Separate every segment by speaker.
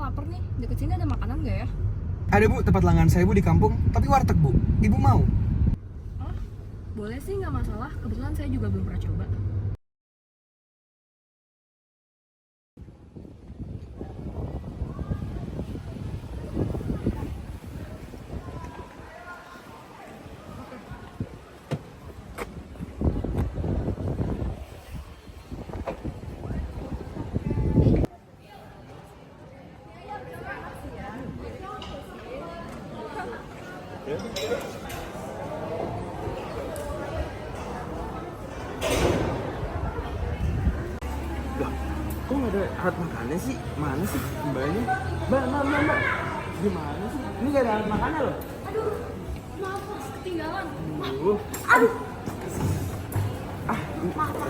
Speaker 1: lapar nih. Deket sini ada makanan nggak ya?
Speaker 2: Ada bu, tempat langganan saya bu di kampung, tapi warteg bu. Ibu mau?
Speaker 1: Oh, boleh sih, nggak masalah. Kebetulan saya juga belum pernah coba.
Speaker 3: Loh, kok nggak ada alat makannya sih? Mana sih mbaknya? Mbak. Gimana sih? Ini nggak ada alat makannya loh.
Speaker 1: Aduh, maaf mas, ketinggalan.
Speaker 3: Aduh.
Speaker 1: Aduh,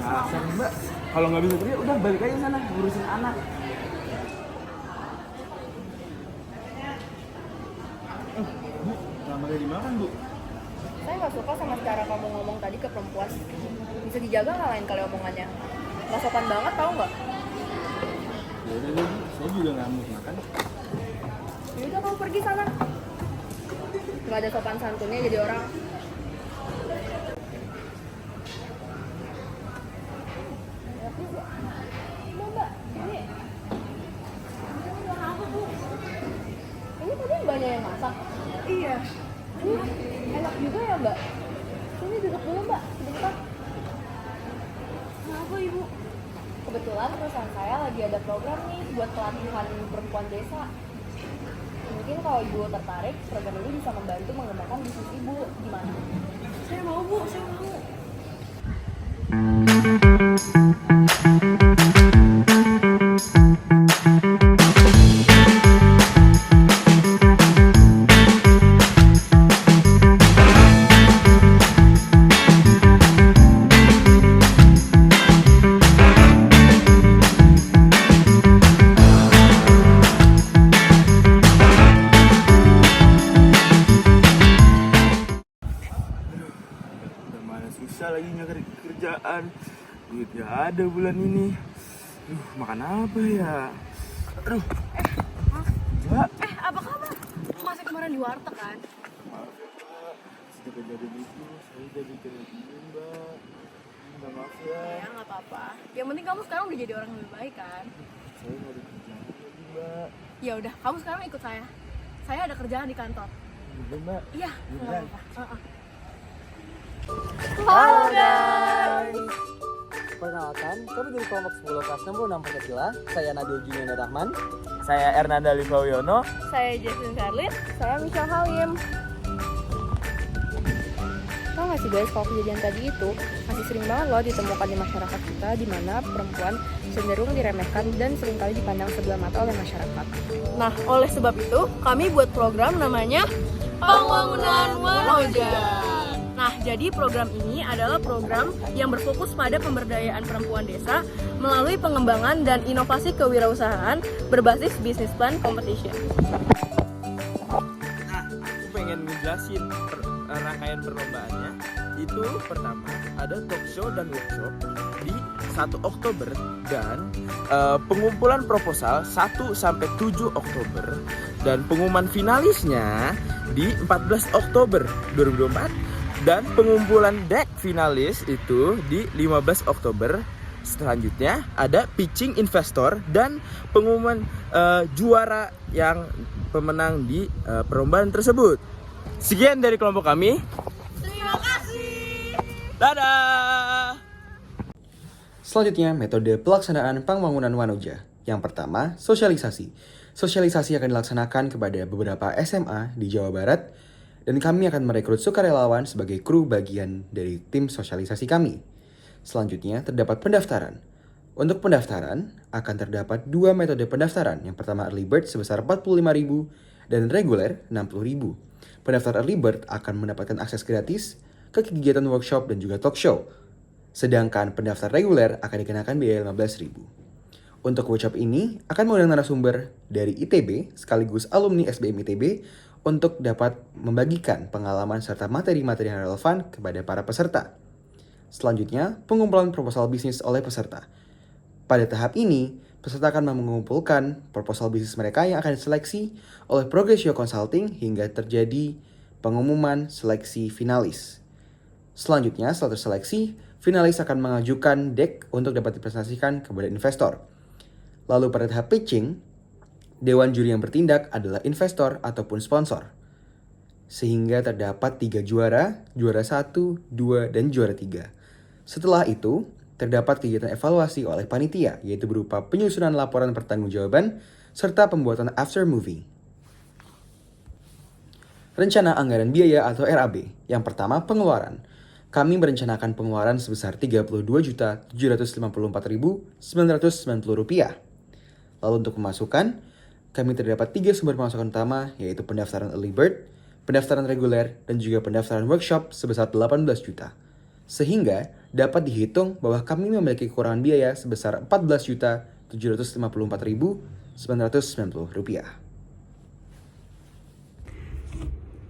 Speaker 3: Dasar mbak. Kalau nggak bisa pergi, udah balik aja sana ngurusin anak. Bu, lama gak dimakan bu?
Speaker 1: saya nggak suka sama cara kamu ngomong tadi ke perempuan. Bisa dijaga nggak lain kali omongannya? Nggak sopan banget, tau nggak?
Speaker 3: Ya udah deh bu, saya juga nggak mau makan.
Speaker 1: Yaudah kamu pergi sana. Nggak ada sopan santunnya jadi orang. Mbak, ini apa bu? Ini tadi mbaknya yang masak? Iya. Enak juga ya mbak? Sini duduk dulu mbak, sebentar. Kenapa ibu? Kebetulan perusahaan saya lagi ada program nih buat pelatihan perempuan desa. Mungkin kalau ibu tertarik, program ini bisa membantu mengembangkan bisnis ibu. Gimana? Saya mau bu, saya mau.
Speaker 3: Udah mana susah lagi nyari kerjaan. Duit gak ada bulan ini. Makan apa ya? Aduh. Mbak.
Speaker 1: Apa kabar? Lu masih kemarin di warteg kan?
Speaker 3: Maaf ya Mbak. Sejak kejadian itu saya jadi kena ini Mbak. Minta maaf ya.
Speaker 1: Ya nggak apa-apa. Yang penting kamu sekarang udah jadi orang yang lebih baik kan?
Speaker 3: Saya nggak ada kerjaan lagi Mbak.
Speaker 1: Ya udah, kamu sekarang ikut saya. Saya ada kerjaan di kantor.
Speaker 3: Udah Mbak.
Speaker 1: Iya, nggak
Speaker 3: Beneran?
Speaker 1: apa-apa.
Speaker 2: Halo guys. Perkenalkan, kami dari kelompok 10 kelas 66 Pancasila. Saya Nabil Juliana Rahman.
Speaker 3: Saya Ernanda Livawiono.
Speaker 1: Saya Jasmine Carlin. Saya Michelle Halim. Tahu nggak sih guys, kalau kejadian tadi itu masih sering banget loh ditemukan di masyarakat kita, di mana perempuan cenderung diremehkan dan seringkali dipandang sebelah mata oleh masyarakat. Nah, oleh sebab itu, kami buat program namanya Pembangunan Wanoja. Nah, jadi program ini adalah program yang berfokus pada pemberdayaan perempuan desa melalui pengembangan dan inovasi kewirausahaan berbasis business plan competition.
Speaker 3: Nah, aku pengen ngejelasin rangkaian perlombaannya. Itu pertama ada talk show dan workshop di 1 Oktober dan pengumpulan proposal 1 sampai 7 Oktober dan pengumuman finalisnya di 14 Oktober 2024 dan pengumpulan deck finalis itu di 15 Oktober. Selanjutnya ada pitching investor dan pengumuman juara yang pemenang di perlombaan tersebut. Sekian dari kelompok kami.
Speaker 1: Terima kasih.
Speaker 3: Dadah.
Speaker 2: Selanjutnya, metode pelaksanaan pembangunan Wanoja. Yang pertama, sosialisasi. Sosialisasi akan dilaksanakan kepada beberapa SMA di Jawa Barat, dan kami akan merekrut sukarelawan sebagai kru bagian dari tim sosialisasi kami. Selanjutnya, terdapat pendaftaran. Untuk pendaftaran, akan terdapat 2 metode pendaftaran. Yang pertama, early bird sebesar 45.000 dan reguler 60.000. Pendaftar early bird akan mendapatkan akses gratis ke kegiatan workshop dan juga talk show. Sedangkan pendaftar reguler akan dikenakan biaya 15.000. Untuk workshop ini akan mengundang narasumber dari ITB sekaligus alumni SBM ITB untuk dapat membagikan pengalaman serta materi-materi yang relevan kepada para peserta. Selanjutnya, pengumpulan proposal bisnis oleh peserta. Pada tahap ini, Peserta akan mengumpulkan proposal bisnis mereka yang akan diseleksi oleh Progressio Consulting hingga terjadi pengumuman seleksi finalis. Selanjutnya, setelah terseleksi, finalis akan mengajukan deck untuk dapat dipresentasikan kepada investor. Lalu pada tahap pitching, dewan juri yang bertindak adalah investor ataupun sponsor. Sehingga terdapat 3 juara, juara 1, 2, dan juara 3. Setelah itu, terdapat kegiatan evaluasi oleh panitia, yaitu berupa penyusunan laporan pertanggungjawaban serta pembuatan after movie. Rencana anggaran biaya atau RAB. Yang pertama, pengeluaran. Kami merencanakan pengeluaran sebesar Rp32.754.990. Lalu untuk pemasukan, kami terdapat 3 sumber pemasukan utama, yaitu pendaftaran early bird, pendaftaran reguler, dan juga pendaftaran workshop sebesar 18 juta. Sehingga dapat dihitung bahwa kami memiliki kekurangan biaya sebesar Rp14.754.990.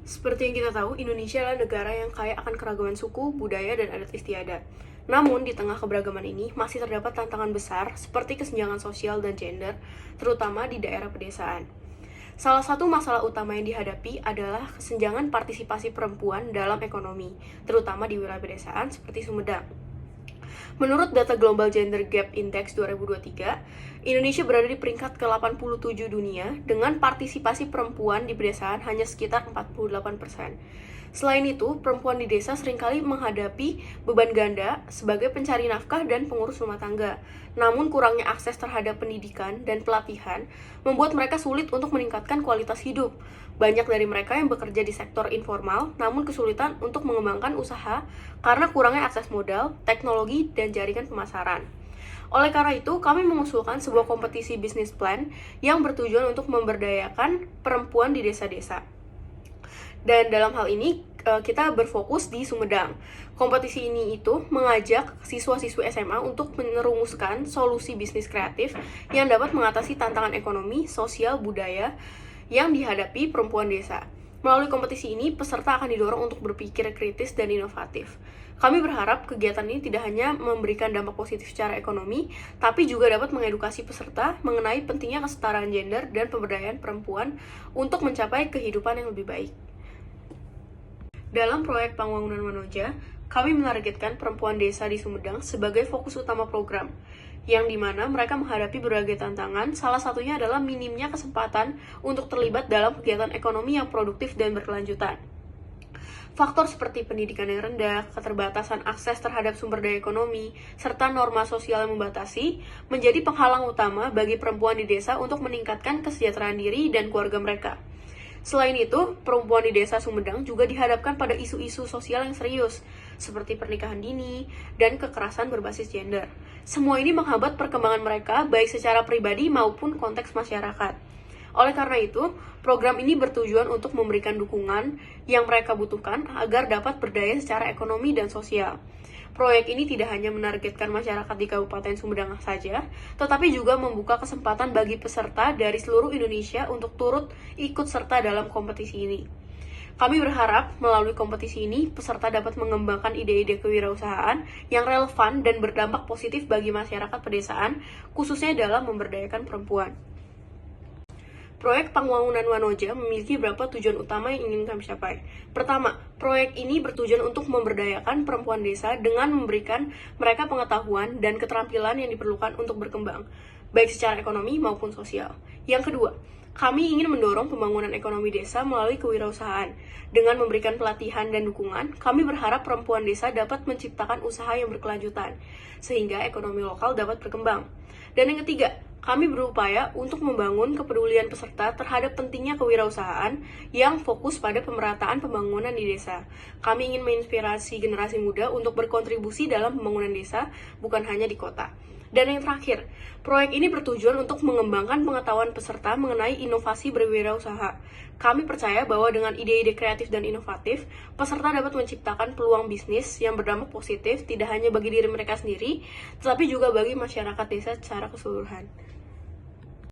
Speaker 1: Seperti yang kita tahu, Indonesia adalah negara yang kaya akan keragaman suku, budaya, dan adat istiadat. Namun, di tengah keberagaman ini, masih terdapat tantangan besar seperti kesenjangan sosial dan gender, terutama di daerah pedesaan. Salah satu masalah utama yang dihadapi adalah kesenjangan partisipasi perempuan dalam ekonomi, terutama di wilayah pedesaan seperti Sumedang. Menurut data Global Gender Gap Index 2023, Indonesia berada di peringkat ke-87 dunia dengan partisipasi perempuan di pedesaan hanya sekitar 48%. Selain itu, perempuan di desa seringkali menghadapi beban ganda sebagai pencari nafkah dan pengurus rumah tangga. Namun kurangnya akses terhadap pendidikan dan pelatihan membuat mereka sulit untuk meningkatkan kualitas hidup. Banyak dari mereka yang bekerja di sektor informal, namun kesulitan untuk mengembangkan usaha karena kurangnya akses modal, teknologi, dan jaringan pemasaran. Oleh karena itu, kami mengusulkan sebuah kompetisi bisnis plan yang bertujuan untuk memberdayakan perempuan di desa-desa. Dan dalam hal ini, kita berfokus di Sumedang. Kompetisi ini itu mengajak siswa-siswi SMA untuk merumuskan solusi bisnis kreatif yang dapat mengatasi tantangan ekonomi, sosial, budaya yang dihadapi perempuan desa. Melalui kompetisi ini, peserta akan didorong untuk berpikir kritis dan inovatif. Kami berharap kegiatan ini tidak hanya memberikan dampak positif secara ekonomi, tapi juga dapat mengedukasi peserta mengenai pentingnya kesetaraan gender dan pemberdayaan perempuan untuk mencapai kehidupan yang lebih baik. Dalam proyek Pembangunan Wanoja, kami menargetkan perempuan desa di Sumedang sebagai fokus utama program, yang dimana mereka menghadapi berbagai tantangan, salah satunya adalah minimnya kesempatan untuk terlibat dalam kegiatan ekonomi yang produktif dan berkelanjutan. Faktor seperti pendidikan yang rendah, keterbatasan akses terhadap sumber daya ekonomi, serta norma sosial yang membatasi, menjadi penghalang utama bagi perempuan di desa untuk meningkatkan kesejahteraan diri dan keluarga mereka. Selain itu, perempuan di desa Sumedang juga dihadapkan pada isu-isu sosial yang serius, seperti pernikahan dini dan kekerasan berbasis gender. Semua ini menghambat perkembangan mereka, baik secara pribadi maupun konteks masyarakat. Oleh karena itu, program ini bertujuan untuk memberikan dukungan yang mereka butuhkan agar dapat berdaya secara ekonomi dan sosial. Proyek ini tidak hanya menargetkan masyarakat di Kabupaten Sumedang saja, tetapi juga membuka kesempatan bagi peserta dari seluruh Indonesia untuk turut ikut serta dalam kompetisi ini. Kami berharap melalui kompetisi ini, peserta dapat mengembangkan ide-ide kewirausahaan yang relevan dan berdampak positif bagi masyarakat pedesaan, khususnya dalam memberdayakan perempuan. Proyek Pembangunan Wanoja memiliki beberapa tujuan utama yang ingin kami capai. Pertama, proyek ini bertujuan untuk memberdayakan perempuan desa dengan memberikan mereka pengetahuan dan keterampilan yang diperlukan untuk berkembang, baik secara ekonomi maupun sosial. Yang kedua, kami ingin mendorong pembangunan ekonomi desa melalui kewirausahaan. Dengan memberikan pelatihan dan dukungan, kami berharap perempuan desa dapat menciptakan usaha yang berkelanjutan, sehingga ekonomi lokal dapat berkembang. Dan yang ketiga, kami berupaya untuk membangun kepedulian peserta terhadap pentingnya kewirausahaan yang fokus pada pemerataan pembangunan di desa. Kami ingin menginspirasi generasi muda untuk berkontribusi dalam pembangunan desa, bukan hanya di kota. Dan yang terakhir, proyek ini bertujuan untuk mengembangkan pengetahuan peserta mengenai inovasi berwirausaha. Kami percaya bahwa dengan ide-ide kreatif dan inovatif, peserta dapat menciptakan peluang bisnis yang berdampak positif tidak hanya bagi diri mereka sendiri, tetapi juga bagi masyarakat desa secara keseluruhan.